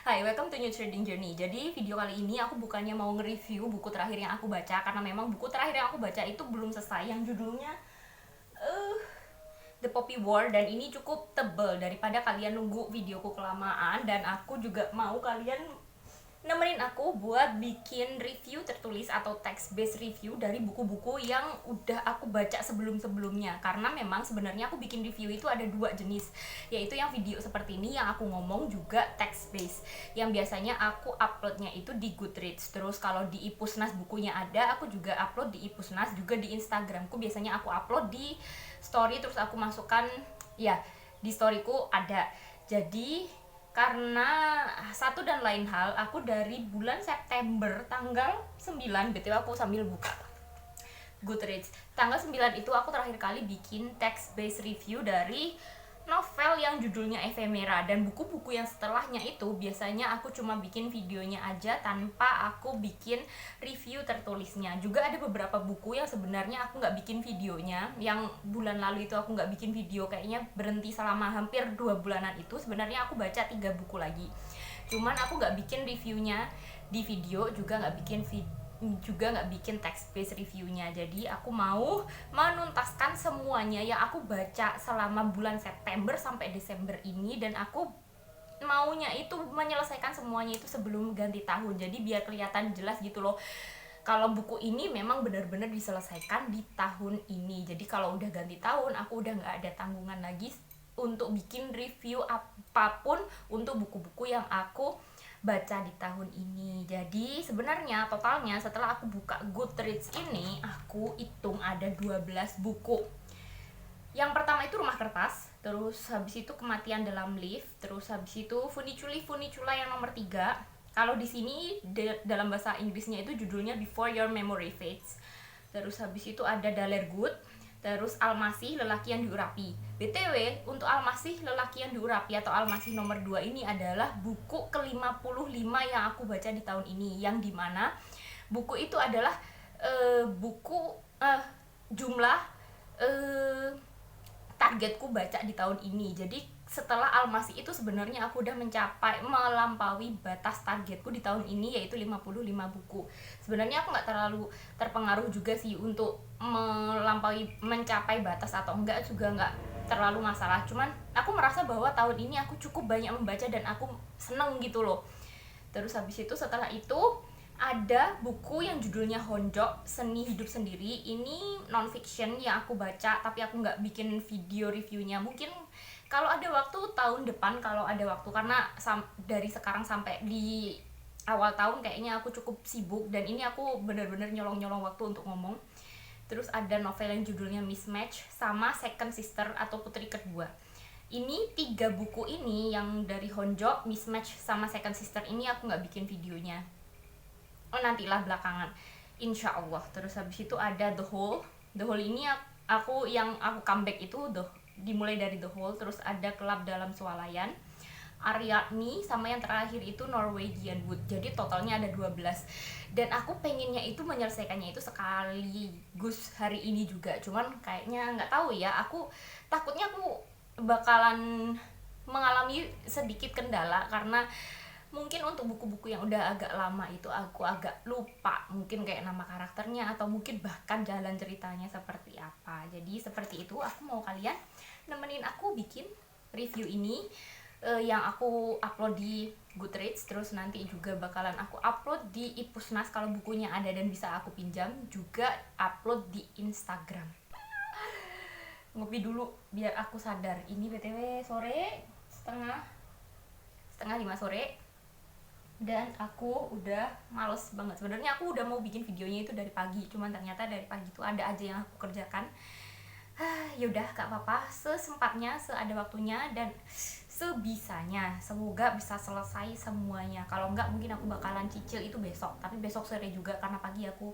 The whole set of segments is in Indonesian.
Hai, welcome to New Trading Journey. Jadi video kali ini aku bukannya mau nge-review buku terakhir yang aku baca, karena memang buku terakhir yang aku baca itu belum selesai, yang judulnya The Poppy War, dan ini cukup tebel daripada kalian nunggu videoku kelamaan, dan aku juga mau kalian nemenin aku buat bikin review tertulis atau text based review dari buku-buku yang udah aku baca sebelum-sebelumnya. Karena memang sebenarnya aku bikin review itu ada dua jenis, yaitu yang video seperti ini yang aku ngomong, juga text based yang biasanya aku uploadnya itu di Goodreads. Terus kalau di Ipusnas bukunya ada, aku juga upload di Ipusnas, juga di Instagramku biasanya aku upload di story, terus aku masukkan ya di storyku ada. Jadi karena satu dan lain hal, aku dari bulan September tanggal 9, BTW aku sambil buka Goodreads, tanggal 9 itu aku terakhir kali bikin text based review dari novel yang judulnya Ephemera. Dan buku-buku yang setelahnya itu biasanya aku cuma bikin videonya aja tanpa aku bikin review tertulisnya. Juga ada beberapa buku yang sebenarnya aku nggak bikin videonya, yang bulan lalu itu aku nggak bikin video, kayaknya berhenti selama hampir 2 bulanan itu. Sebenarnya aku baca 3 buku lagi, cuman aku nggak bikin reviewnya di video, juga nggak bikin text based reviewnya. Jadi aku mau menuntaskan semuanya yang aku baca selama bulan September sampai Desember ini, dan aku maunya itu menyelesaikan semuanya itu sebelum ganti tahun. Jadi biar kelihatan jelas gitu loh, kalau buku ini memang benar-benar diselesaikan di tahun ini. Jadi kalau udah ganti tahun, aku udah nggak ada tanggungan lagi untuk bikin review apapun untuk buku-buku yang aku baca di tahun ini. Jadi sebenarnya totalnya setelah aku buka Goodreads ini, aku hitung ada 12 buku. Yang pertama itu Rumah Kertas, terus habis itu Kematian dalam Lift, terus habis itu Funicula yang nomor 3. Kalau di sini dalam bahasa Inggrisnya itu judulnya Before Your Memory Fades. Terus habis itu ada Dalergut, terus Almasih Lelaki yang Diurapi. BTW, untuk Almasih Lelaki yang Diurapi atau Almasih nomor 2 ini adalah buku ke-55 yang aku baca di tahun ini, yang dimana buku itu adalah buku jumlah targetku baca di tahun ini. Jadi setelah Almasih itu sebenarnya aku udah melampaui batas targetku di tahun ini, yaitu 55 buku. Sebenarnya aku nggak terlalu terpengaruh juga sih untuk mencapai batas atau enggak, juga nggak terlalu masalah. Cuman aku merasa bahwa tahun ini aku cukup banyak membaca dan aku seneng gitu loh. Terus habis itu setelah itu ada buku yang judulnya Honjok, Seni Hidup Sendiri. Ini non fiction yang aku baca, tapi aku nggak bikin video reviewnya. Mungkin kalau ada waktu tahun depan, kalau ada waktu, karena dari sekarang sampai di awal tahun kayaknya aku cukup sibuk, dan ini aku bener-bener nyolong-nyolong waktu untuk ngomong. Terus ada novel yang judulnya Mismatch, sama Second Sister atau Putri Kedua. Ini 3 buku ini yang dari Honjok, Mismatch, sama Second Sister ini aku nggak bikin videonya. Nantilah belakangan, insya Allah. Terus habis itu ada The Hole ini aku comeback itu dimulai dari The Hole. Terus ada Kelab Dalam Swalayan, Ariadne, sama yang terakhir itu Norwegian Wood. Jadi totalnya ada 12, dan aku pengennya itu menyelesaikannya itu sekaligus hari ini juga. Cuman kayaknya nggak tahu ya, aku takutnya aku bakalan mengalami sedikit kendala, karena mungkin untuk buku-buku yang udah agak lama itu aku agak lupa, mungkin kayak nama karakternya atau mungkin bahkan jalan ceritanya seperti apa. Jadi seperti itu, aku mau kalian nemenin aku bikin review ini yang aku upload di Goodreads. Terus nanti juga bakalan aku upload di Ipusnas kalau bukunya ada dan bisa aku pinjam, juga upload di Instagram. Ngopi dulu biar aku sadar. Ini BTW sore, setengah 5 sore, dan aku udah males banget. Sebenarnya aku udah mau bikin videonya itu dari pagi, cuman ternyata dari pagi itu ada aja yang aku kerjakan. Yaudah, gak apa-apa, sesempatnya, seada waktunya, dan sebisanya. Semoga bisa selesai semuanya. Kalau enggak, mungkin aku bakalan cicil itu besok, tapi besok sore juga, karena pagi aku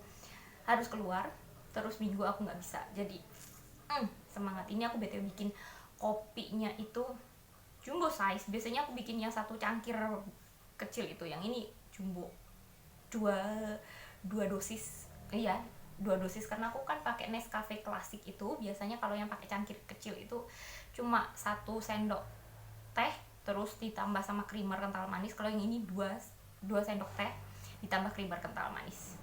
harus keluar. Terus minggu aku nggak bisa. Jadi semangat. Ini aku btw bikin kopinya itu jumbo size. Biasanya aku bikin yang 1 cangkir kecil itu, yang ini jumbo, dua dosis. Iya, 2 dosis, karena aku kan pakai Nescafe klasik itu. Biasanya kalau yang pakai cangkir kecil itu cuma 1 sendok teh terus ditambah sama creamer kental manis. Kalau yang ini 2 sendok teh ditambah creamer kental manis.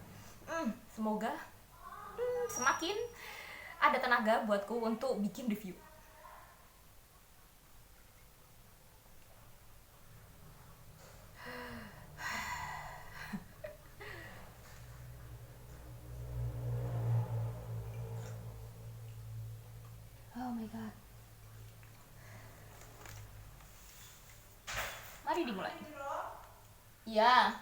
Semoga semakin ada tenaga buatku untuk bikin review. Oh my god. Mari dimulai. Ya.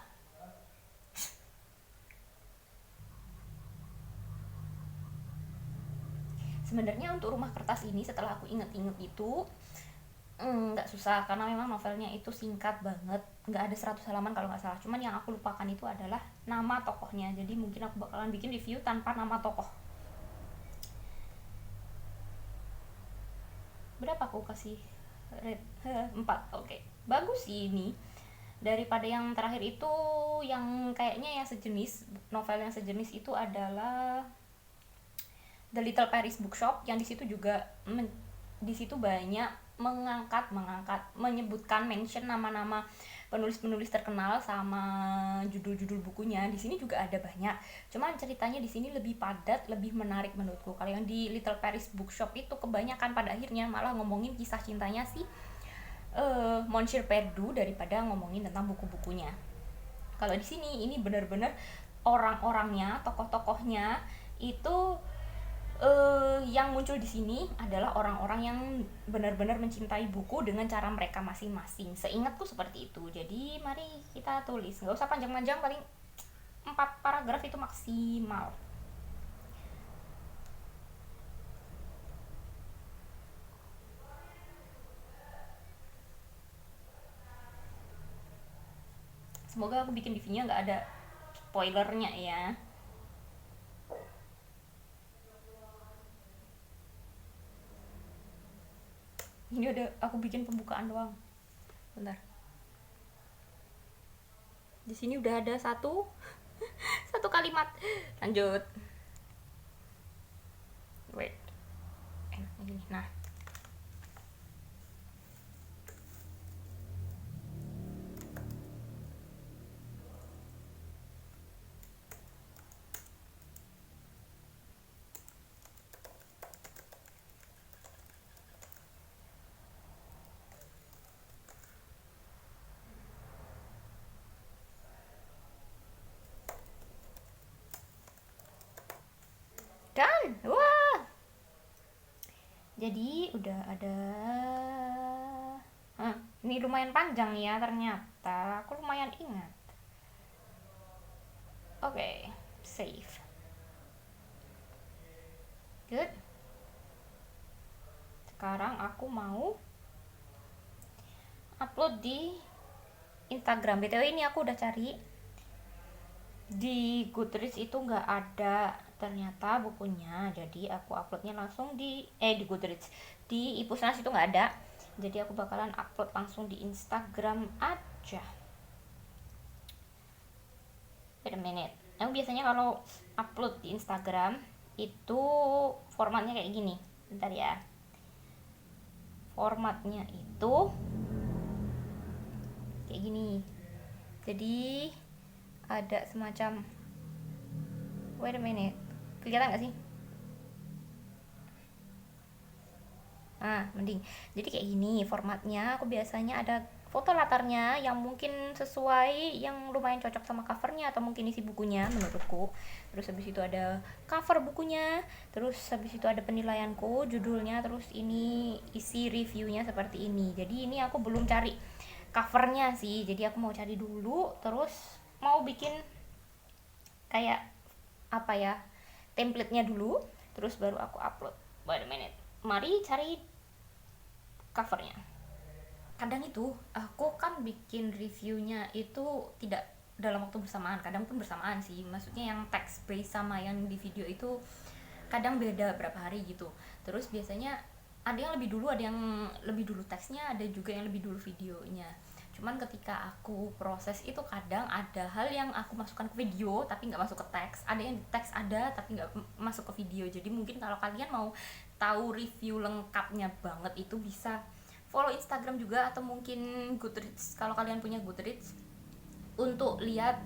Sebenarnya untuk Rumah Kertas ini setelah aku inget-inget itu nggak susah, karena memang novelnya itu singkat banget, nggak ada 100 halaman kalau nggak salah. Cuman yang aku lupakan itu adalah nama tokohnya, jadi mungkin aku bakalan bikin review tanpa nama tokoh. Berapa aku kasih rate? 4. Oke. Bagus sih ini, daripada yang terakhir itu yang kayaknya yang sejenis, novel yang sejenis itu adalah The Little Paris Bookshop, yang di situ juga di situ banyak mengangkat menyebutkan mention nama-nama penulis-penulis terkenal sama judul-judul bukunya. Di sini juga ada banyak, cuman ceritanya di sini lebih padat, lebih menarik menurutku. Kalau yang di Little Paris Bookshop itu kebanyakan pada akhirnya malah ngomongin kisah cintanya si Monsieur Perdu daripada ngomongin tentang buku-bukunya. Kalau di sini ini benar-benar orang-orangnya, tokoh-tokohnya itu yang muncul di sini adalah orang-orang yang benar-benar mencintai buku dengan cara mereka masing-masing. Seingatku seperti itu. Jadi mari kita tulis, nggak usah panjang-panjang, paling 4 paragraf itu maksimal. Semoga aku bikin reviewnya nggak ada spoilernya ya. Ini ada aku bikin pembukaan doang. Bentar. Di sini udah ada satu kalimat. Lanjut. Wait. Enaknya gini. Nah. Dan wah, jadi udah ada. Ini lumayan panjang ya ternyata, aku lumayan ingat. Oke, save. Good. Sekarang aku mau upload di Instagram. BTW ini aku udah cari di Goodreads, itu nggak ada ternyata bukunya, jadi aku uploadnya langsung di Goodreads. Di Ipusnas itu nggak ada, jadi aku bakalan upload langsung di Instagram aja. Wait a minute. Aku biasanya kalau upload di Instagram itu formatnya kayak gini. Bentar ya. Formatnya itu kayak gini. Jadi ada semacam, wait a minute, kelihatan gak sih? Mending. Jadi kayak gini formatnya. Aku biasanya ada foto latarnya yang mungkin sesuai, yang lumayan cocok sama covernya atau mungkin isi bukunya menurutku. Terus habis itu ada cover bukunya, terus habis itu ada penilaianku, judulnya, terus ini isi reviewnya seperti ini. Jadi ini aku belum cari covernya sih, jadi aku mau cari dulu, terus mau bikin kayak apa ya, template-nya dulu, terus baru aku upload. Wait a minute, mari cari covernya. Kadang itu aku kan bikin reviewnya itu tidak dalam waktu bersamaan, kadang pun bersamaan sih, maksudnya yang text based sama yang di video itu kadang beda berapa hari gitu. Terus biasanya ada yang lebih dulu, ada yang lebih dulu teksnya, ada juga yang lebih dulu videonya. Cuman ketika aku proses itu kadang ada hal yang aku masukkan ke video tapi nggak masuk ke teks, ada yang di teks ada tapi nggak masuk ke video. Jadi mungkin kalau kalian mau tahu review lengkapnya banget itu bisa follow Instagram juga atau mungkin Goodreads kalau kalian punya Goodreads untuk lihat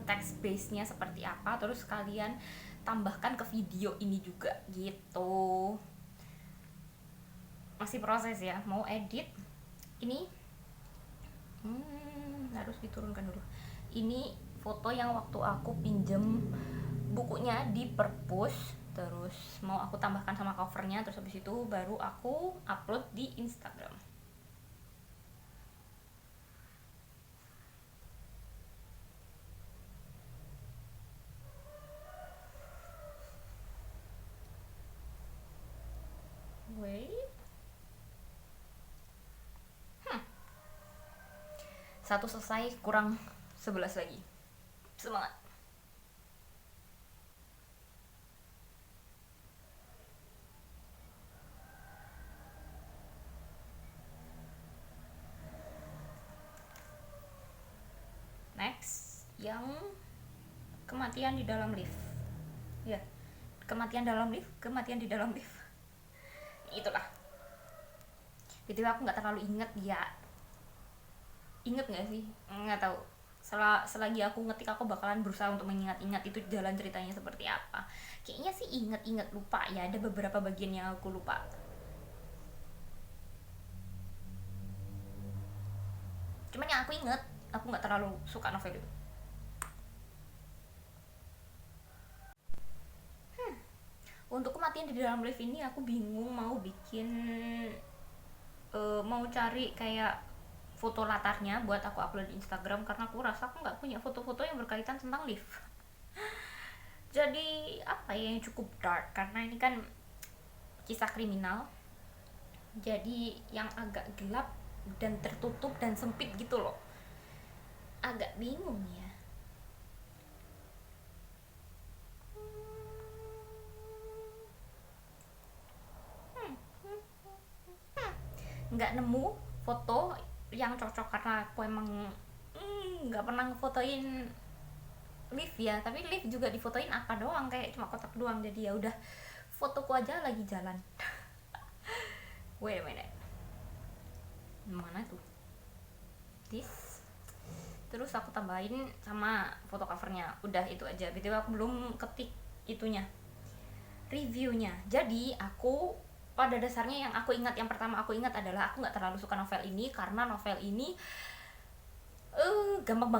text base-nya seperti apa, terus kalian tambahkan ke video ini juga gitu. Masih proses ya, mau edit ini harus diturunkan dulu. Ini foto yang waktu aku pinjem bukunya di perpus, terus mau aku tambahkan sama covernya, terus habis itu baru aku upload di Instagram. Wait, satu selesai, kurang 11 lagi. Semangat. Next, yang kematian di dalam lift. Ya, kematian dalam lift, kematian di dalam lift. Itulah. Itu aku nggak terlalu inget ya. Inget nggak sih? Nggak tahu. Selagi aku ngetik, aku bakalan berusaha untuk mengingat-ingat itu jalan ceritanya seperti apa. Kayaknya sih inget-inget, lupa ya, ada beberapa bagian yang aku lupa. Cuman yang aku inget, aku nggak terlalu suka novel itu. Untuk kematian di dalam lift ini aku bingung mau bikin mau cari kayak foto latarnya buat aku upload di Instagram, karena aku rasa aku nggak punya foto-foto yang berkaitan tentang lift. Jadi apa ya, yang cukup dark karena ini kan kisah kriminal, jadi yang agak gelap dan tertutup dan sempit gitu loh. Agak bingung ya. Nggak nemu foto yang cocok karena aku emang nggak pernah ngefotoin lift ya, tapi lift juga difotoin apa doang, kayak cuma kotak doang, jadi ya udah fotoku aja lagi jalan. Wait a minute, mana tuh this, terus aku tambahin sama foto covernya, udah itu aja. Btw aku belum ketik itunya, reviewnya. Jadi aku pada dasarnya yang aku ingat, yang pertama aku ingat adalah aku nggak terlalu suka novel ini karena novel ini gampang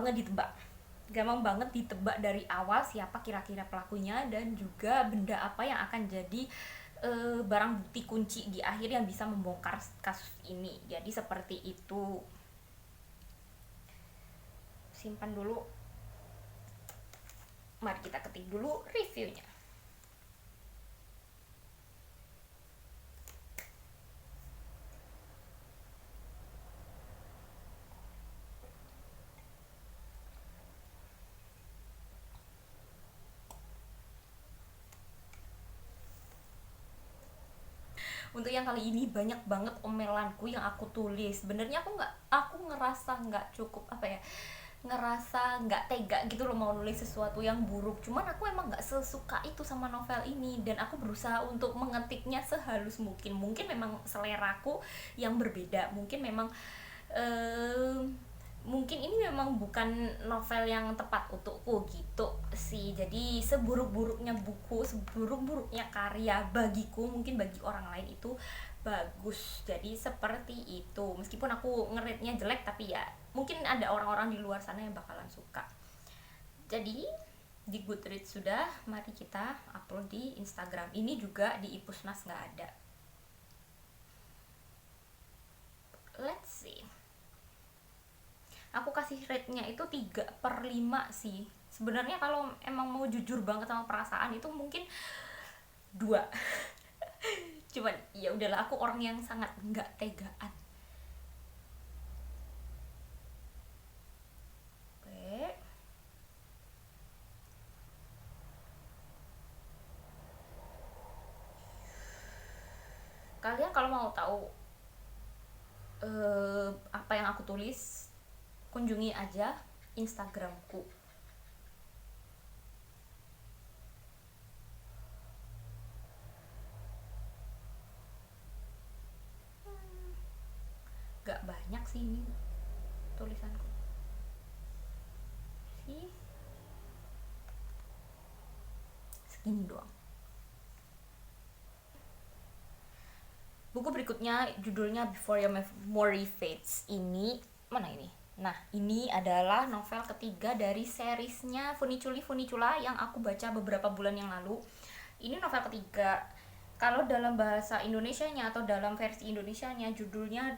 banget ditebak dari awal siapa kira-kira pelakunya dan juga benda apa yang akan jadi barang bukti kunci di akhir yang bisa membongkar kasus ini. Jadi seperti itu. Simpan dulu, mari kita ketik dulu reviewnya. Untuk yang kali ini banyak banget omelanku yang aku tulis. Sebenarnya aku ngerasa nggak cukup, apa ya, ngerasa nggak tega gitu loh mau nulis sesuatu yang buruk. Cuman aku emang nggak sesuka itu sama novel ini dan aku berusaha untuk mengetiknya sehalus mungkin. Mungkin memang seleraku yang berbeda, mungkin memang mungkin ini memang bukan novel yang tepat untukku gitu sih. Jadi seburuk-buruknya buku, seburuk-buruknya karya bagiku, mungkin bagi orang lain itu bagus. Jadi seperti itu. Meskipun aku ngeritnya jelek, tapi ya mungkin ada orang-orang di luar sana yang bakalan suka. Jadi di Goodreads sudah, mari kita upload di Instagram. Ini juga di Ipusnas nggak ada. Let's see. Aku kasih rate-nya itu 3/5 sih. Sebenarnya kalau emang mau jujur banget sama perasaan itu mungkin 2. Cuman ya udahlah, aku orang yang sangat nggak tegaan. Oke. Kalian kalau mau tahu apa yang aku tulis, kunjungi aja Instagramku. sih ini tulisanku sih, segini doang. Buku berikutnya judulnya Before Your Memory Fades. Ini mana ini? Nah, ini adalah novel ketiga dari seriesnya Funicula yang aku baca beberapa bulan yang lalu. Ini novel ketiga. Kalau dalam bahasa Indonesianya atau dalam versi Indonesianya judulnya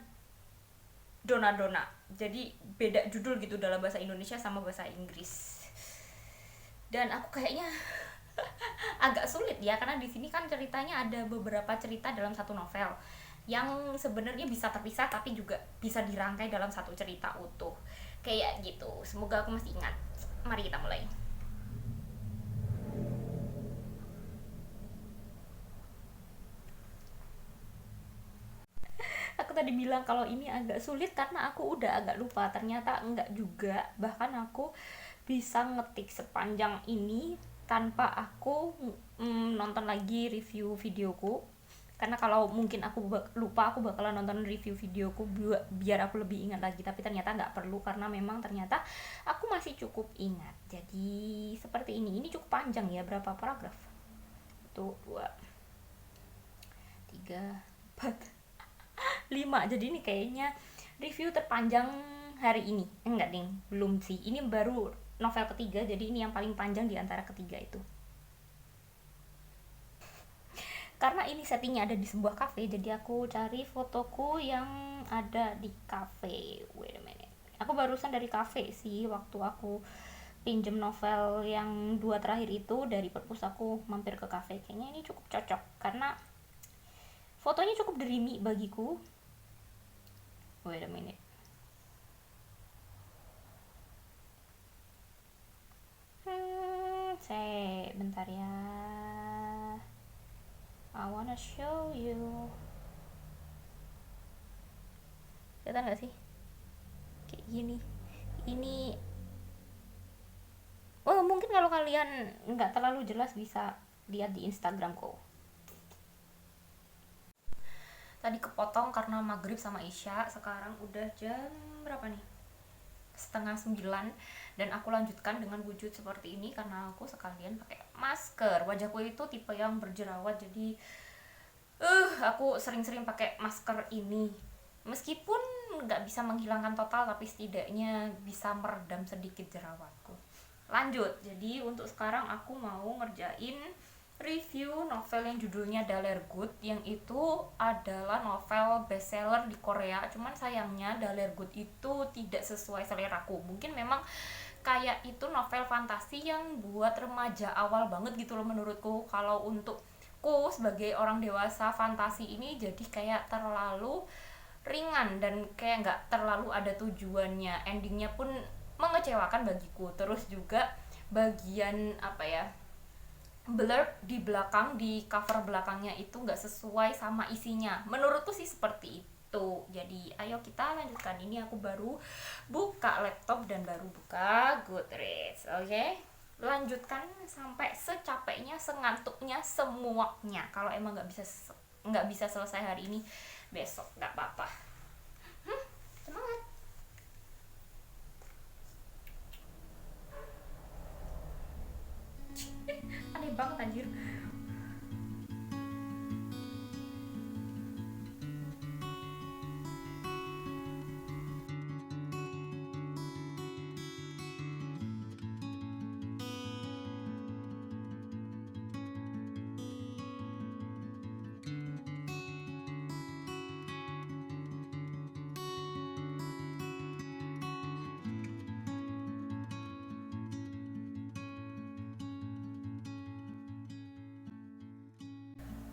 Dona Dona. Jadi beda judul gitu dalam bahasa Indonesia sama bahasa Inggris. Dan aku kayaknya agak sulit ya, karena di sini kan ceritanya ada beberapa cerita dalam satu novel yang sebenarnya bisa terpisah tapi juga bisa dirangkai dalam satu cerita utuh kayak gitu. Semoga aku masih ingat. Mari kita mulai. Aku tadi bilang kalau ini agak sulit karena aku udah agak lupa, ternyata enggak juga. Bahkan aku bisa ngetik sepanjang ini tanpa aku nonton lagi review videoku, karena kalau mungkin aku lupa aku bakalan nonton review videoku biar aku lebih ingat lagi, tapi ternyata nggak perlu karena memang ternyata aku masih cukup ingat. Jadi seperti ini cukup panjang ya, berapa paragraf? 1, 2, 3, 4, 5. Jadi ini kayaknya review terpanjang hari ini. Enggak ding, belum sih, ini baru novel ketiga, jadi ini yang paling panjang di antara ketiga itu. Karena ini settingnya ada di sebuah cafe, jadi aku cari fotoku yang ada di cafe. Wait a minute, aku barusan dari cafe sih, waktu aku pinjem novel yang 2 terakhir itu dari perpus, aku mampir ke cafe. Kayaknya ini cukup cocok karena fotonya cukup dreamy bagiku. Wait a minute, bentar ya, I wanna show you. Kelihatan gak sih? Kayak gini. Ini mungkin kalau kalian nggak terlalu jelas bisa lihat di Instagramku. Tadi kepotong karena maghrib sama isya. Sekarang udah jam berapa nih? 8:30, dan aku lanjutkan dengan wujud seperti ini karena aku sekalian pakai masker. Wajahku itu tipe yang berjerawat, jadi aku sering-sering pakai masker ini. Meskipun nggak bisa menghilangkan total, tapi setidaknya bisa meredam sedikit jerawatku. Lanjut, jadi untuk sekarang aku mau ngerjain review novel yang judulnya Dalergut, yang itu adalah novel bestseller di Korea. Cuman sayangnya Dalergut itu tidak sesuai seleraku. Mungkin memang kayak itu novel fantasi yang buat remaja awal banget gitu loh menurutku. Kalau untukku sebagai orang dewasa, fantasi ini jadi kayak terlalu ringan dan kayak nggak terlalu ada tujuannya. Endingnya pun mengecewakan bagiku. Terus juga bagian apa ya, blurb di belakang, di cover belakangnya itu nggak sesuai sama isinya. Menurutku sih seperti itu. Jadi ayo kita lanjutkan. Ini aku baru buka laptop dan baru buka Goodreads. Oke? Lanjutkan sampai secapeknya, sengantuknya, semuaknya. Kalau emang nggak bisa selesai hari ini, besok nggak apa-apa. Semangat. Aneh banget anjir.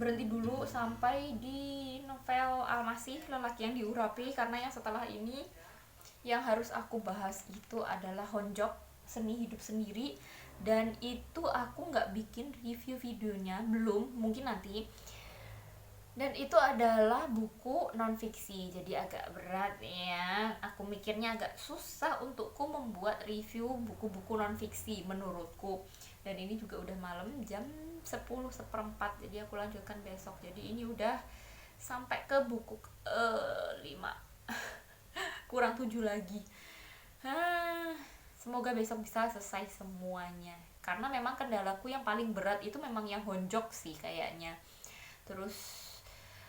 Berhenti dulu sampai di novel Almasih, Lelaki yang Diurapi, karena yang setelah ini yang harus aku bahas itu adalah Honjok, Seni Hidup Sendiri. Dan itu aku nggak bikin review videonya, belum, mungkin nanti. Dan itu adalah buku non-fiksi, jadi agak berat ya. Aku mikirnya agak susah untukku membuat review buku-buku non-fiksi menurutku. Dan ini juga udah malam, jam 10:04, jadi aku lanjutkan besok. Jadi ini udah sampai ke buku 5. kurang 7 lagi. Semoga besok bisa selesai semuanya, karena memang kendalaku yang paling berat itu memang yang Honjok sih kayaknya. Terus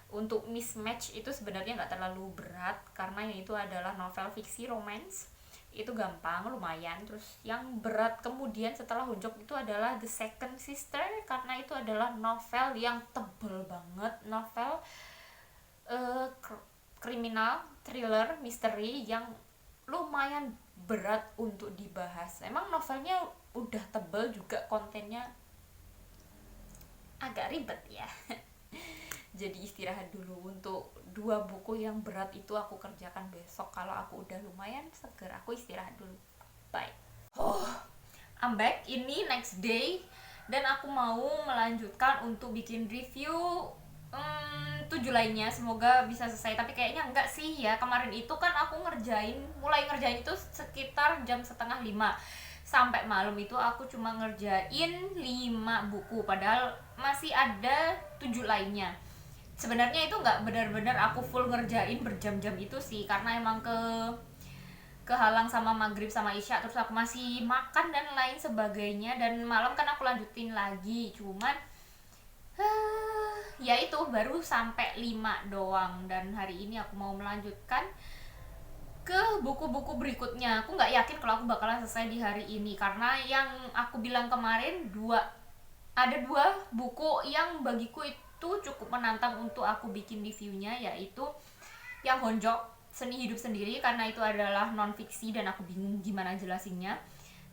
untuk mismatch itu sebenarnya nggak terlalu berat, karena yang itu adalah novel fiksi romance, itu gampang lumayan. Terus yang berat kemudian setelah Honjok itu adalah The Second Sister, karena itu adalah novel yang tebel banget, novel kriminal, thriller, misteri yang lumayan berat untuk dibahas. Emang novelnya udah tebel juga, kontennya agak ribet ya. Jadi istirahat dulu. Untuk 2 buku yang berat itu aku kerjakan besok. Kalau aku udah lumayan seger, aku istirahat dulu. Bye. I'm back. Ini next day, dan aku mau melanjutkan untuk bikin review 7 lainnya. Semoga bisa selesai, tapi kayaknya enggak sih ya. Kemarin itu kan aku mulai ngerjain itu sekitar jam 4:30. Sampai malam itu aku cuma ngerjain 5 buku, padahal masih ada 7 lainnya. Sebenarnya itu nggak benar-benar aku full ngerjain berjam-jam itu sih, karena emang kehalang sama maghrib sama isya, terus aku masih makan dan lain sebagainya, dan malam kan aku lanjutin lagi. Cuman ya itu baru sampai 5 doang, dan hari ini aku mau melanjutkan ke buku-buku berikutnya. Aku nggak yakin kalau aku bakalan selesai di hari ini, karena yang aku bilang kemarin ada 2 buku yang bagiku itu cukup menantang untuk aku bikin reviewnya, yaitu yang Honjok Seni Hidup Sendiri, karena itu adalah non fiksi dan aku bingung gimana jelasinnya.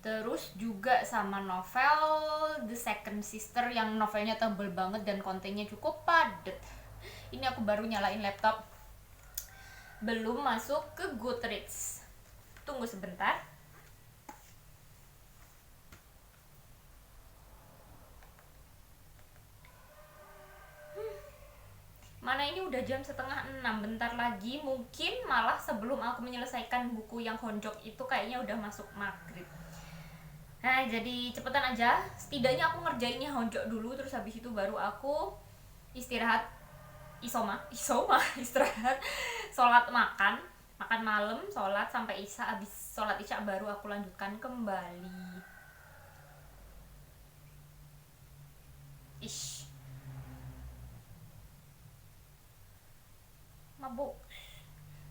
Terus juga sama novel The Second Sister yang novelnya tebel banget dan kontennya cukup padat. Ini aku baru nyalain laptop, belum masuk ke Goodreads. Tunggu sebentar. Mana ini udah jam 5:30, bentar lagi mungkin malah sebelum aku menyelesaikan buku yang Honjok itu kayaknya udah masuk maghrib. Nah, jadi cepetan aja, setidaknya aku ngerjainnya Honjok dulu, terus habis itu baru aku istirahat, istirahat, sholat, makan malam, sholat sampai isya. Habis sholat isya baru aku lanjutkan kembali. Mabuk.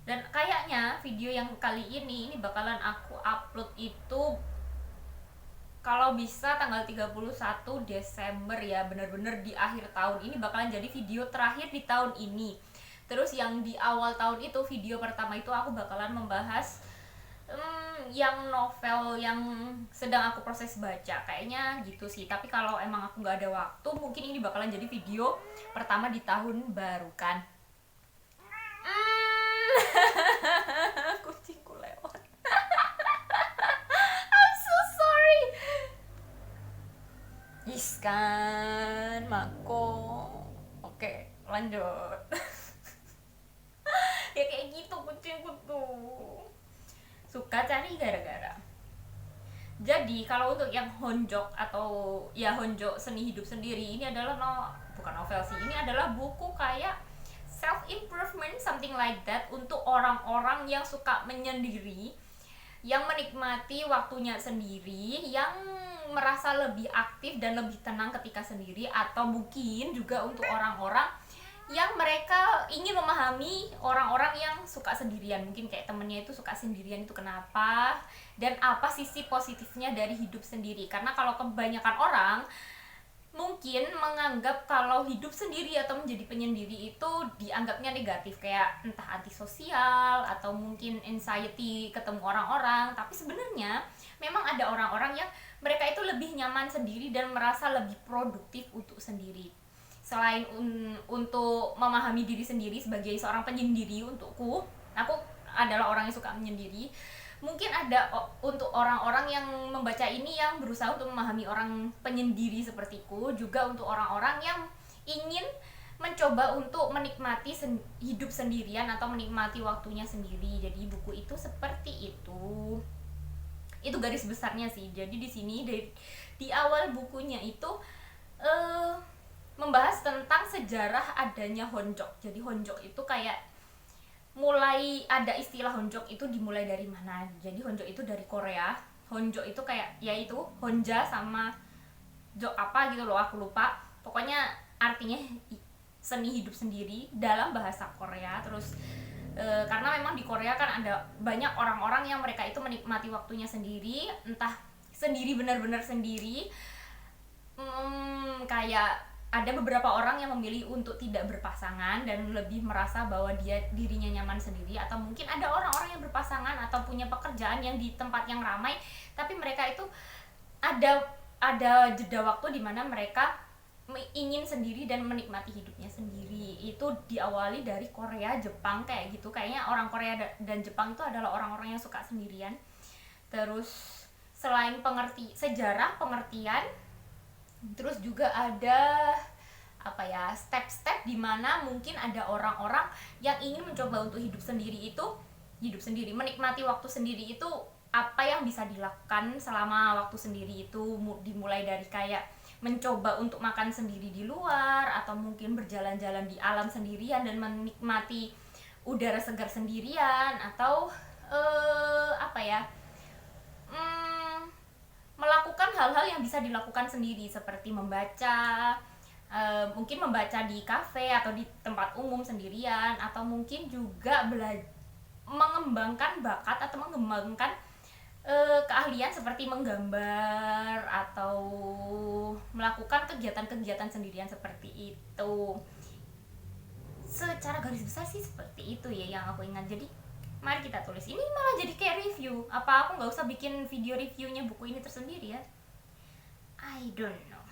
Dan kayaknya video yang kali ini bakalan aku upload itu kalau bisa tanggal 31 Desember ya, bener-bener di akhir tahun ini bakalan jadi video terakhir di tahun ini. Terus yang di awal tahun itu, video pertama itu aku bakalan membahas yang novel yang sedang aku proses baca, kayaknya gitu sih. Tapi kalau emang aku nggak ada waktu, mungkin ini bakalan jadi video pertama di tahun baru kan. Kucingku lewat. I'm so sorry. Kan Mako. Oke, lanjut. Ya kayak gitu kucingku tuh, suka cari gara-gara. Jadi kalau untuk yang Honjok atau ya Honjok Seni Hidup Sendiri, ini adalah bukan novel sih, ini adalah buku kayak self improvement, something like that, untuk orang-orang yang suka menyendiri, yang menikmati waktunya sendiri, yang merasa lebih aktif dan lebih tenang ketika sendiri, atau mungkin juga untuk orang-orang yang mereka ingin memahami orang-orang yang suka sendirian. Mungkin kayak temennya itu suka sendirian itu kenapa, dan apa sisi positifnya dari hidup sendiri. Karena kalau kebanyakan orang mungkin menganggap kalau hidup sendiri atau menjadi penyendiri itu dianggapnya negatif, kayak entah antisosial atau mungkin anxiety ketemu orang-orang. Tapi sebenarnya memang ada orang-orang yang mereka itu lebih nyaman sendiri dan merasa lebih produktif untuk sendiri. Selain untuk memahami diri sendiri sebagai seorang penyendiri, aku adalah orang yang suka menyendiri. Mungkin ada untuk orang-orang yang membaca ini yang berusaha untuk memahami orang penyendiri sepertiku, juga untuk orang-orang yang ingin mencoba untuk menikmati hidup sendirian atau menikmati waktunya sendiri. Jadi buku itu seperti itu. Itu garis besarnya sih. Jadi di sini di awal bukunya itu membahas tentang sejarah adanya Honjok. Jadi Honjok itu kayak mulai ada istilah honjok itu dimulai dari mana. Jadi honjok itu dari Korea. Honjok itu kayak yaitu honja sama jok apa gitu loh, aku lupa. Pokoknya artinya seni hidup sendiri dalam bahasa Korea. Terus karena memang di Korea kan ada banyak orang-orang yang mereka itu menikmati waktunya sendiri, entah sendiri benar-benar sendiri. Kayak ada beberapa orang yang memilih untuk tidak berpasangan dan lebih merasa bahwa dirinya nyaman sendiri, atau mungkin ada orang-orang yang berpasangan atau punya pekerjaan yang di tempat yang ramai, tapi mereka itu ada jeda waktu di mana mereka ingin sendiri dan menikmati hidupnya sendiri. Itu diawali dari Korea, Jepang kayak gitu. Kayaknya orang Korea dan Jepang itu adalah orang-orang yang suka sendirian. Terus selain sejarah pengertian, terus juga ada apa ya, step-step di mana mungkin ada orang-orang yang ingin mencoba untuk hidup sendiri, menikmati waktu sendiri. Itu apa yang bisa dilakukan selama waktu sendiri itu, dimulai dari kayak mencoba untuk makan sendiri di luar, atau mungkin berjalan-jalan di alam sendirian dan menikmati udara segar sendirian, atau apa ya, melakukan hal-hal yang bisa dilakukan sendiri seperti membaca, mungkin membaca di kafe atau di tempat umum sendirian, atau mungkin juga mengembangkan bakat atau mengembangkan keahlian seperti menggambar atau melakukan kegiatan-kegiatan sendirian seperti itu. Secara garis besar sih seperti itu ya yang aku ingat. Jadi mari kita tulis. Ini malah jadi kayak review. Apa aku nggak usah bikin video reviewnya buku ini tersendiri ya? I don't know.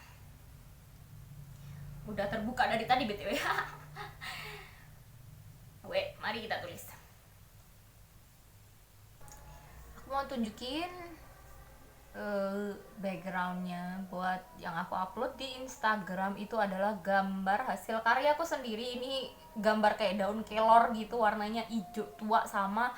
Udah terbuka dari tadi BTW. Wait, mari kita tulis. Aku mau tunjukin backgroundnya buat yang aku upload di Instagram. Itu adalah gambar hasil karyaku sendiri. Ini gambar kayak daun kelor gitu, warnanya hijau tua sama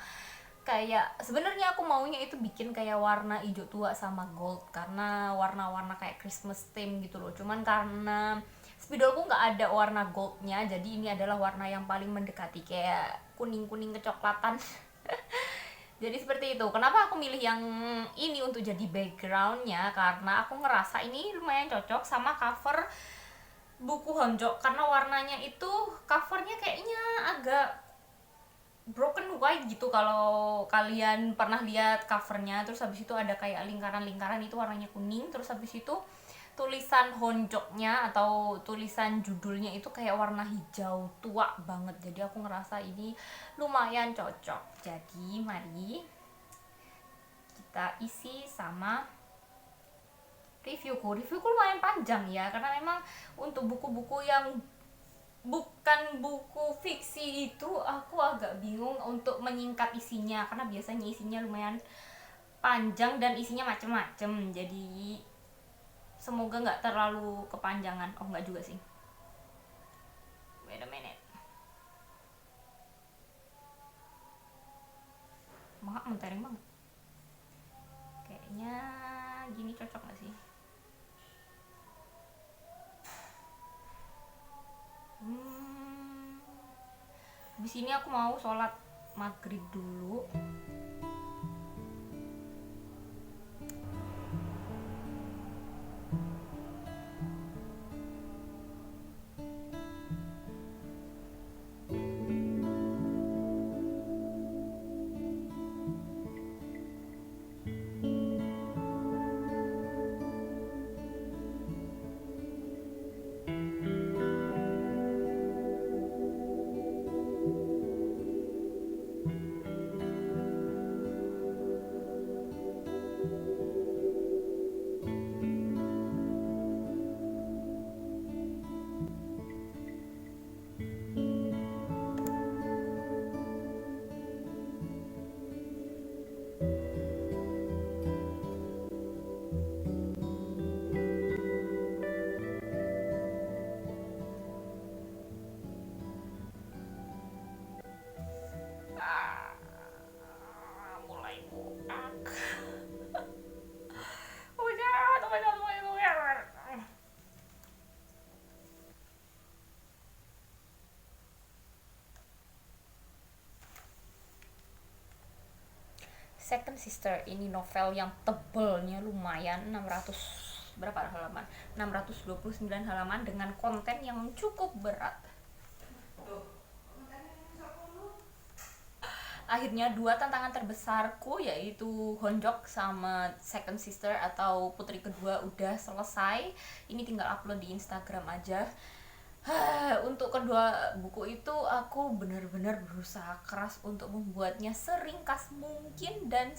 kayak, sebenarnya aku maunya itu bikin kayak warna hijau tua sama gold karena warna-warna kayak Christmas theme gitu loh. Cuman karena spidolku nggak ada warna goldnya, jadi ini adalah warna yang paling mendekati kayak kuning-kuning kecoklatan. Jadi seperti itu. Kenapa aku milih yang ini untuk jadi backgroundnya? Karena aku ngerasa ini lumayan cocok sama cover buku Honjok, karena warnanya itu covernya kayaknya agak broken white gitu. Kalau kalian pernah lihat covernya, terus habis itu ada kayak lingkaran-lingkaran, itu warnanya kuning. Terus habis itu tulisan Honjoknya atau tulisan judulnya itu kayak warna hijau tua banget. Jadi aku ngerasa ini lumayan cocok. Jadi mari kita isi sama reviewku lumayan panjang ya, karena memang untuk buku-buku yang bukan buku fiksi itu aku agak bingung untuk menyingkat isinya, karena biasanya isinya lumayan panjang dan isinya macem-macem. Jadi semoga nggak terlalu kepanjangan. Oh nggak juga sih, wait a minute. Maaf, mentereng banget. Kayaknya gini cocok nggak sih? Habis ini aku mau sholat maghrib dulu. Second Sister. Ini novel yang tebelnya lumayan, 600 berapa halaman? 629 halaman dengan konten yang cukup berat. Akhirnya dua tantangan terbesarku yaitu Honjok sama Second Sister atau Putri Kedua udah selesai. Ini tinggal upload di Instagram aja. Untuk kedua buku itu aku benar-benar berusaha keras untuk membuatnya seringkas mungkin dan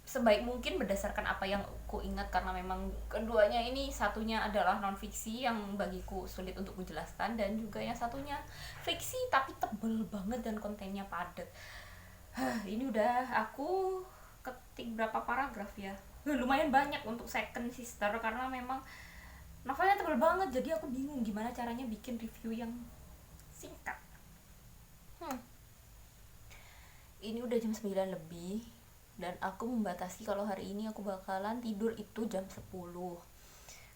sebaik mungkin berdasarkan apa yang aku ingat, karena memang keduanya ini, satunya adalah non fiksi yang bagiku sulit untuk menjelaskan, dan juga yang satunya fiksi tapi tebel banget dan kontennya padat. Ini udah aku ketik berapa paragraf ya, lumayan banyak untuk Second Sister karena memang novelnya tebel banget, jadi aku bingung gimana caranya bikin review yang singkat. Ini udah jam 9 lebih dan aku membatasi kalau hari ini aku bakalan tidur itu jam 10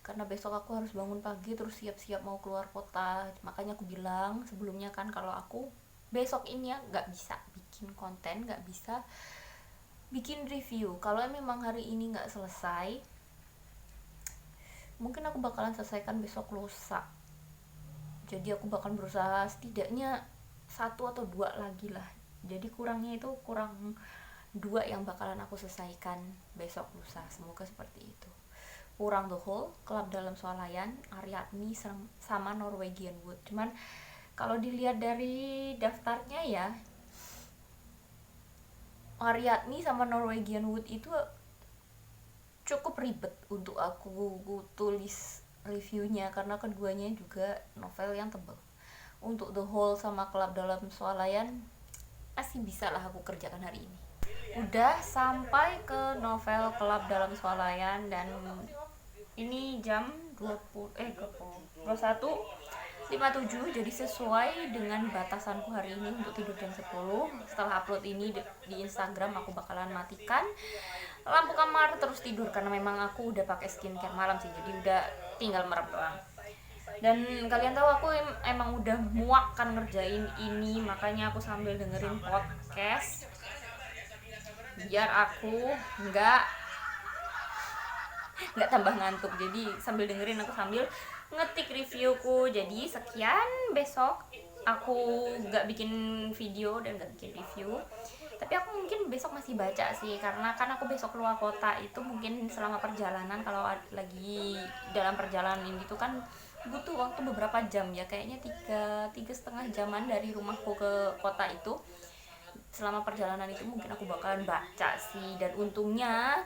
karena besok aku harus bangun pagi terus siap-siap mau keluar kota. Makanya aku bilang sebelumnya kan kalau aku besok ini ya gak bisa bikin konten, gak bisa bikin review. Kalau memang hari ini gak selesai, mungkin aku bakalan selesaikan besok lusa. Jadi aku bakalan berusaha setidaknya 1 atau 2 lagi lah. Jadi kurangnya itu kurang 2 yang bakalan aku selesaikan besok lusa. Semoga seperti itu. Kurang The Hole, Kelab Dalam Swalayan, Aryadni sama Norwegian Wood. Cuman kalau dilihat dari daftarnya ya, Aryadni sama Norwegian Wood itu cukup ribet untuk aku tulis reviewnya karena keduanya juga novel yang tebal. Untuk The Hole sama Kelab Dalam Swalayan masih bisa lah aku kerjakan hari ini. Udah sampai ke novel Kelab Dalam Swalayan dan ini jam 21.57, jadi sesuai dengan batasanku hari ini untuk tidur jam 10. Setelah upload ini di Instagram aku bakalan matikan lampu kamar terus tidur karena memang aku udah pakai skincare malam sih, jadi udah tinggal merem doang. Dan kalian tahu aku emang udah muak kan ngerjain ini, makanya aku sambil dengerin podcast biar aku nggak tambah ngantuk. Jadi sambil dengerin aku sambil ngetik reviewku. Jadi sekian, besok aku nggak bikin video dan nggak bikin review, tapi aku mungkin besok masih baca sih karena kan aku besok keluar kota. Itu mungkin selama perjalanan, kalau lagi dalam perjalanan itu kan butuh waktu beberapa jam ya, kayaknya 3,5 jaman dari rumahku ke kota itu. Selama perjalanan itu mungkin aku bakalan baca sih. Dan untungnya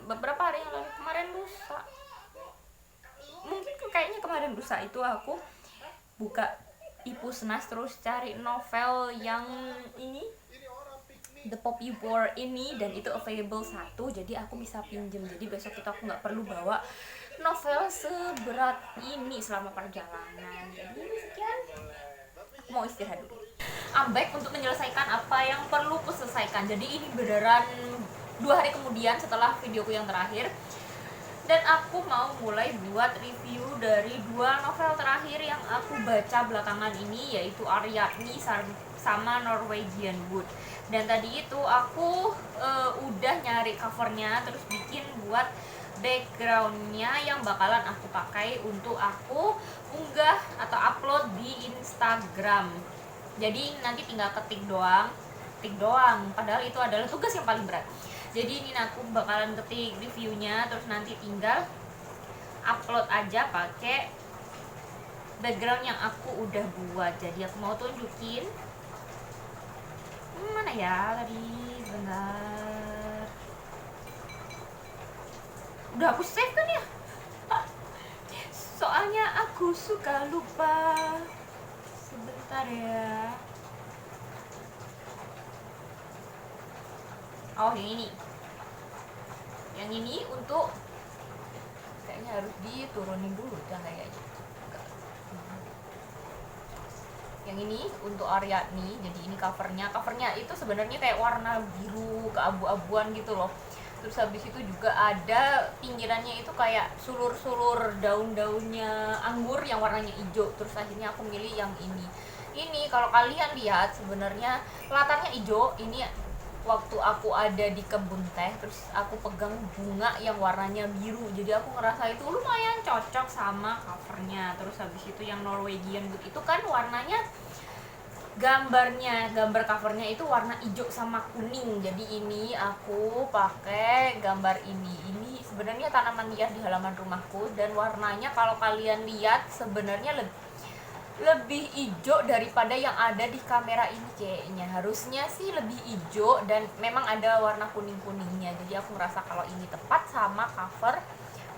beberapa hari yang lalu, kemarin lusa itu aku buka Ipusnas terus cari novel yang ini, The Poppy War ini, dan itu available 1, jadi aku bisa pinjem. Jadi besok itu aku nggak perlu bawa novel seberat ini selama perjalanan. Jadi sekian, aku mau istirahat dulu. Ambek untuk menyelesaikan apa yang perlu ku selesaikan. Jadi ini beneran 2 hari kemudian setelah videoku yang terakhir, dan aku mau mulai buat review dari 2 novel terakhir yang aku baca belakangan ini, yaitu Aryadni sama Norwegian Wood. Dan tadi itu aku udah nyari covernya terus bikin buat backgroundnya yang bakalan aku pakai untuk aku unggah atau upload di Instagram. Jadi nanti tinggal ketik doang, padahal itu adalah tugas yang paling berat. Jadi ini aku bakalan ketik reviewnya terus nanti tinggal upload aja pakai background yang aku udah buat. Jadi aku mau tunjukin mana ya tadi, bentar, udah aku save kan ya, soalnya aku suka lupa. Sebentar ya. Oh, yang ini untuk, kayaknya harus diturunin dulu cahayanya. Yang ini untuk Aryadni. Jadi ini covernya itu sebenarnya kayak warna biru keabu-abuan gitu loh. Terus habis itu juga ada pinggirannya itu kayak sulur-sulur daun-daunnya anggur yang warnanya hijau. Terus akhirnya aku milih yang ini. Ini kalau kalian lihat sebenarnya latarnya hijau. Ini waktu aku ada di kebun teh, terus aku pegang bunga yang warnanya biru, jadi aku ngerasa itu lumayan cocok sama covernya. Terus habis itu yang Norwegian Wood itu kan warnanya, gambar covernya itu warna hijau sama kuning, jadi ini aku pakai gambar ini sebenarnya tanaman hias di halaman rumahku, dan warnanya kalau kalian lihat sebenarnya lebih hijau daripada yang ada di kamera ini. Kayaknya harusnya sih lebih hijau, dan memang ada warna kuning-kuningnya, jadi aku merasa kalau ini tepat sama cover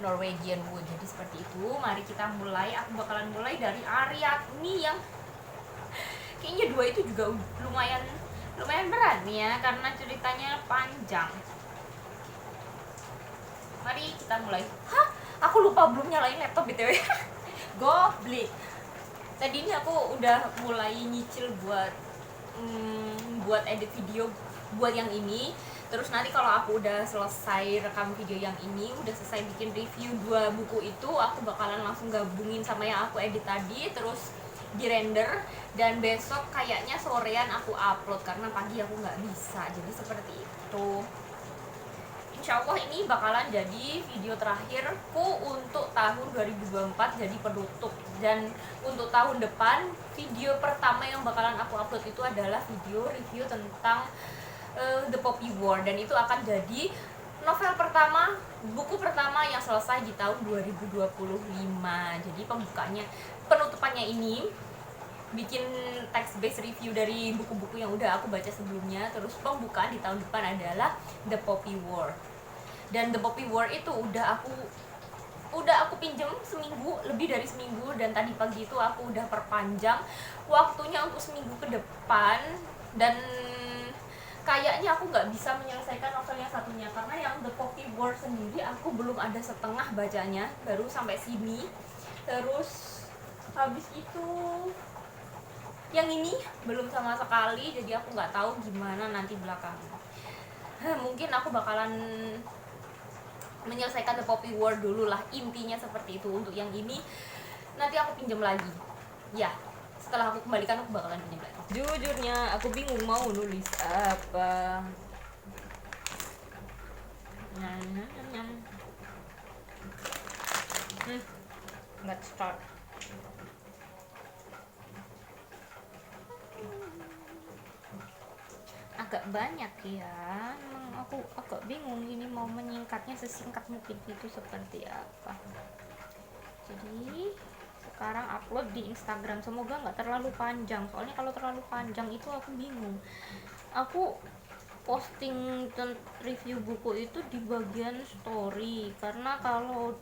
Norwegian Wood. Jadi seperti itu, mari kita mulai. Aku bakalan mulai dari Ariadne yang kayaknya dua itu juga lumayan berat nih ya, karena ceritanya panjang. Mari kita mulai. Hah, aku lupa belum nyalain laptop btw. Goblik. Tadi ini aku udah mulai nyicil buat edit video buat yang ini. Terus nanti kalau aku udah selesai rekam video yang ini, udah selesai bikin review 2 buku itu, aku bakalan langsung gabungin sama yang aku edit tadi, terus di render, dan besok kayaknya sorean aku upload karena pagi aku nggak bisa. Jadi seperti itu. Insya Allah ini bakalan jadi video terakhirku untuk tahun 2024, jadi penutup. Dan untuk tahun depan, video pertama yang bakalan aku upload itu adalah video review tentang The Poppy War, dan itu akan jadi novel pertama, buku pertama yang selesai di tahun 2025. Jadi penutupannya ini bikin text based review dari buku-buku yang udah aku baca sebelumnya. Terus pembukaan di tahun depan adalah The Poppy War. Dan The Poppy War itu udah aku pinjem seminggu, lebih dari seminggu, dan tadi pagi itu aku udah perpanjang waktunya untuk seminggu ke depan. Dan kayaknya aku nggak bisa menyelesaikan novel yang satunya, karena yang The Poppy War sendiri aku belum ada setengah bacanya, baru sampai sini. Terus habis itu yang ini belum sama sekali, jadi aku nggak tahu gimana nanti belakangnya. Mungkin aku bakalan menyelesaikan The Poppy War dulu lah, intinya seperti itu. Untuk yang ini nanti aku pinjam lagi ya, setelah aku kembalikan aku bakalan pinjam lagi. Jujurnya aku bingung mau nulis apa. Let's start. Agak banyak ya, emang aku agak bingung ini mau menyingkatnya sesingkat mungkin itu seperti apa. Jadi sekarang upload di Instagram, semoga nggak terlalu panjang, soalnya kalau terlalu panjang itu aku bingung. Aku posting review buku itu di bagian story, karena kalau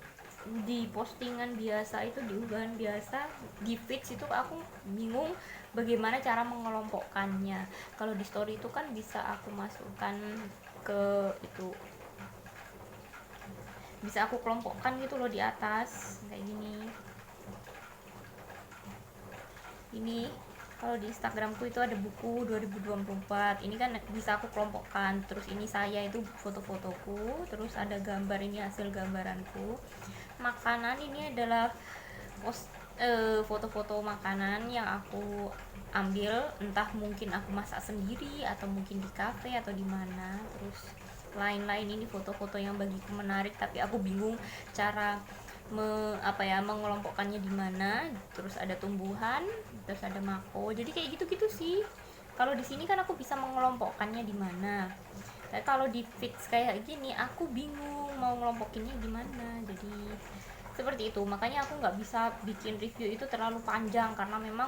di postingan biasa itu, di unggahan biasa di feeds itu aku bingung bagaimana cara mengelompokkannya. Kalau di story itu kan bisa aku masukkan ke itu, bisa aku kelompokkan gitu loh di atas kayak gini. Ini kalau di Instagramku itu ada buku 2024, ini kan bisa aku kelompokkan. Terus ini saya itu foto-fotoku, terus ada gambar, ini hasil gambaranku. Makanan ini adalah foto-foto makanan yang aku ambil, entah mungkin aku masak sendiri atau mungkin di cafe atau di mana. Terus lain-lain, ini foto-foto yang bagiku menarik tapi aku bingung cara mengelompokkannya di mana. Terus ada tumbuhan, terus ada mako, jadi kayak gitu-gitu sih. Kalau di sini kan aku bisa mengelompokkannya di mana, tapi kalau di feeds kayak gini aku bingung mau ngelompokinnya gimana. Jadi seperti itu, makanya aku nggak bisa bikin review itu terlalu panjang, karena memang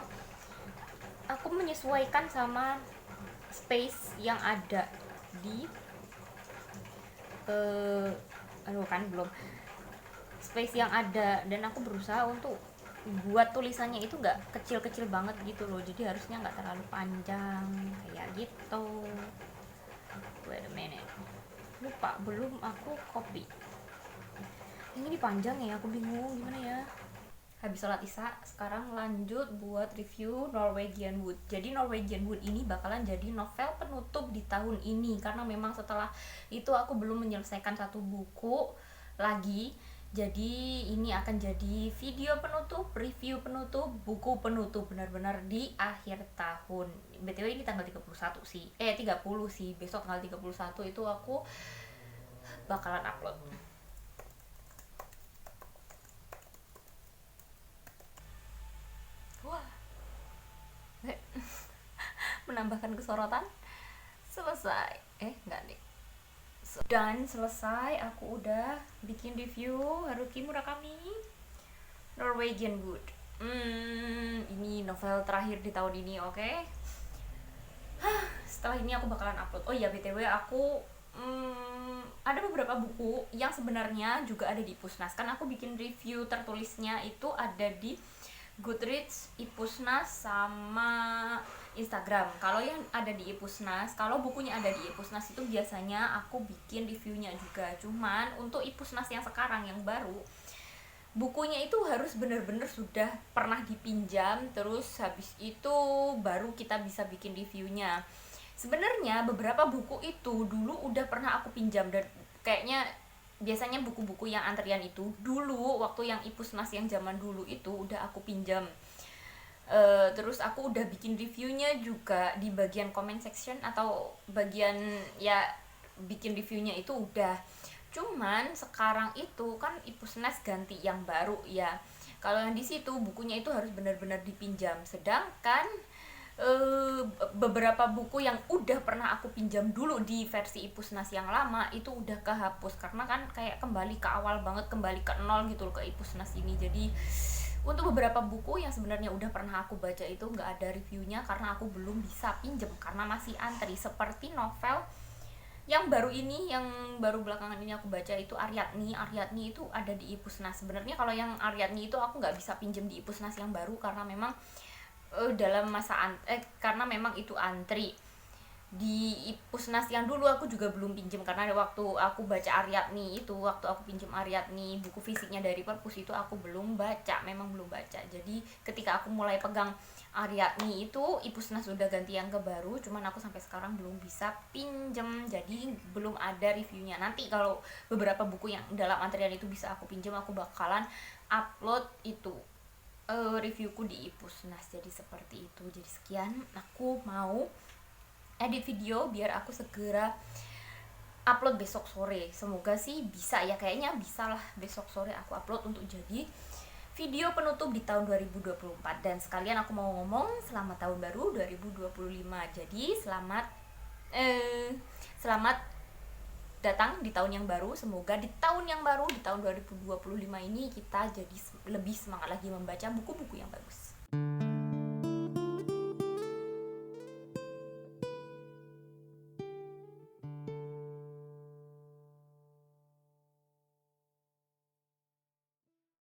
aku menyesuaikan sama space yang ada di space yang ada, dan aku berusaha untuk buat tulisannya itu nggak kecil-kecil banget gitu loh, jadi harusnya nggak terlalu panjang kayak gitu. Wait a minute, lupa belum aku copy. Ini panjang ya, aku bingung gimana ya. Habis sholat isya, sekarang lanjut buat review Norwegian Wood. Jadi Norwegian Wood ini bakalan jadi novel penutup di tahun ini, karena memang setelah itu aku belum menyelesaikan satu buku lagi. Jadi ini akan jadi video penutup, review penutup, buku penutup benar-benar di akhir tahun. BTW ini tanggal 31 sih. 30 sih. Besok tanggal 31 itu aku bakalan upload. Wah. Menambahkan kesorotan. Selesai. Enggak nih. Dan selesai, aku udah bikin review Haruki Murakami Norwegian Wood. Ini novel terakhir di tahun ini, oke? Setelah ini aku bakalan upload. Oh iya, BTW aku ada beberapa buku yang sebenarnya juga ada di Ipusnas. Kan aku bikin review tertulisnya itu ada di Goodreads, Ipusnas, sama Instagram. Kalau yang ada di Ipusnas, kalau bukunya ada di Ipusnas itu biasanya aku bikin reviewnya juga. Cuman untuk Ipusnas yang sekarang yang baru, bukunya itu harus benar-benar sudah pernah dipinjam, terus habis itu baru kita bisa bikin reviewnya. Sebenarnya beberapa buku itu dulu udah pernah aku pinjam dan kayaknya biasanya buku-buku yang antrian itu dulu waktu yang Ipusnas yang zaman dulu itu udah aku pinjam. Terus aku udah bikin reviewnya juga di bagian comment section atau bagian ya bikin reviewnya itu udah. Cuman sekarang itu kan Ipusnas ganti yang baru ya. Kalau yang di situ bukunya itu harus benar-benar dipinjam. Sedangkan beberapa buku yang udah pernah aku pinjam dulu di versi Ipusnas yang lama itu udah kehapus karena kan kayak kembali ke awal banget, kembali ke nol gitu loh ke Ipusnas ini. Jadi untuk beberapa buku yang sebenarnya udah pernah aku baca itu nggak ada reviewnya karena aku belum bisa pinjem karena masih antri. Seperti novel yang baru ini, yang baru belakangan ini aku baca itu Aryadni itu ada di Ipusnas. Sebenarnya kalau yang Aryadni itu aku nggak bisa pinjem di Ipusnas yang baru karena memang dalam masa karena memang itu antri. Di Ipusnas yang dulu aku juga belum pinjem karena waktu aku baca Aryadni itu, waktu aku pinjem Aryadni buku fisiknya dari perpus itu aku belum baca, memang belum baca. Jadi ketika aku mulai pegang Aryadni itu Ipusnas sudah ganti yang ke baru, cuman aku sampai sekarang belum bisa pinjem, jadi belum ada reviewnya. Nanti kalau beberapa buku yang dalam antrian itu bisa aku pinjem, aku bakalan upload itu reviewku di Ipusnas. Jadi seperti itu. Jadi sekian, aku mau edit video biar aku segera upload besok sore. Semoga sih bisa ya, kayaknya bisa lah besok sore aku upload untuk jadi video penutup di tahun 2024. Dan sekalian aku mau ngomong selamat tahun baru 2025. Jadi selamat datang di tahun yang baru. Semoga di tahun yang baru, di tahun 2025 ini kita jadi lebih semangat lagi membaca buku-buku yang bagus.